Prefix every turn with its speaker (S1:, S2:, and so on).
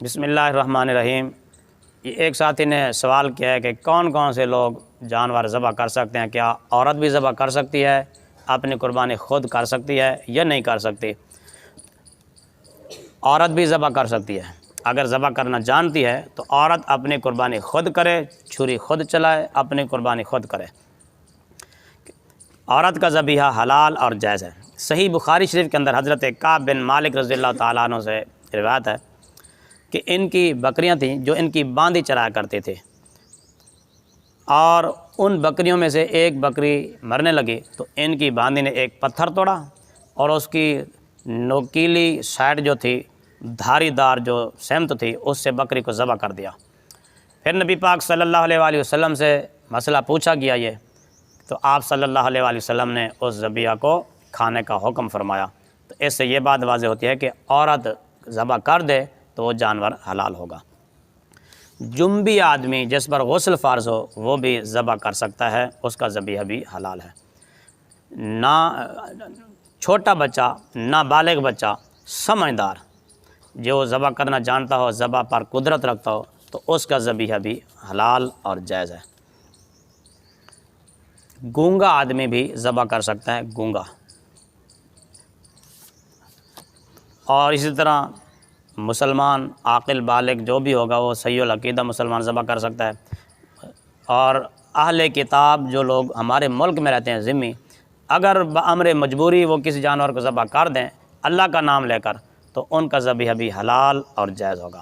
S1: بسم اللہ الرحمن الرحیم۔ یہ ایک ساتھی نے سوال کیا ہے کہ کون کون سے لوگ جانور ذبح کر سکتے ہیں؟ کیا عورت بھی ذبح کر سکتی ہے؟ اپنی قربانی خود کر سکتی ہے یا نہیں کر سکتی؟ عورت بھی ذبح کر سکتی ہے۔ اگر ذبح کرنا جانتی ہے تو عورت اپنی قربانی خود کرے، چھری خود چلائے، اپنی قربانی خود کرے۔ عورت کا ذبیحہ حلال اور جائز ہے۔ صحیح بخاری شریف کے اندر حضرت کعب بن مالک رضی اللہ تعالیٰ عنہ سے روایت ہے کہ ان کی بکریاں تھیں جو ان کی باندھی چرایا کرتے تھے، اور ان بکریوں میں سے ایک بکری مرنے لگی تو ان کی باندھی نے ایک پتھر توڑا اور اس کی نوکیلی سائڈ جو تھی، دھاری دار جو سمت تھی، اس سے بکری کو ذبح کر دیا۔ پھر نبی پاک صلی اللہ علیہ وآلہ وسلم سے مسئلہ پوچھا گیا یہ، تو آپ صلی اللہ علیہ وآلہ وسلم نے اس ذبیحہ کو کھانے کا حکم فرمایا۔ تو اس سے یہ بات واضح ہوتی ہے کہ عورت ذبح کر دے تو وہ جانور حلال ہوگا۔ جنبی آدمی جس پر غسل فرض ہو وہ بھی ذبح کر سکتا ہے، اس کا ذبیحہ بھی حلال ہے۔ نہ چھوٹا بچہ، نہ بالغ بچہ، سمجھدار جو ذبح کرنا جانتا ہو، ذبح پر قدرت رکھتا ہو، تو اس کا ذبیحہ بھی حلال اور جائز ہے۔ گونگا آدمی بھی ذبح کر سکتا ہے، گونگا۔ اور اسی طرح مسلمان عاقل بالغ جو بھی ہوگا وہ صحیح العقیدہ مسلمان ذبح کر سکتا ہے۔ اور اہل کتاب جو لوگ ہمارے ملک میں رہتے ہیں ذمی، اگر بامر مجبوری وہ کسی جانور کو ذبح کر دیں اللہ کا نام لے کر، تو ان کا ذبیحہ بھی حلال اور جائز ہوگا۔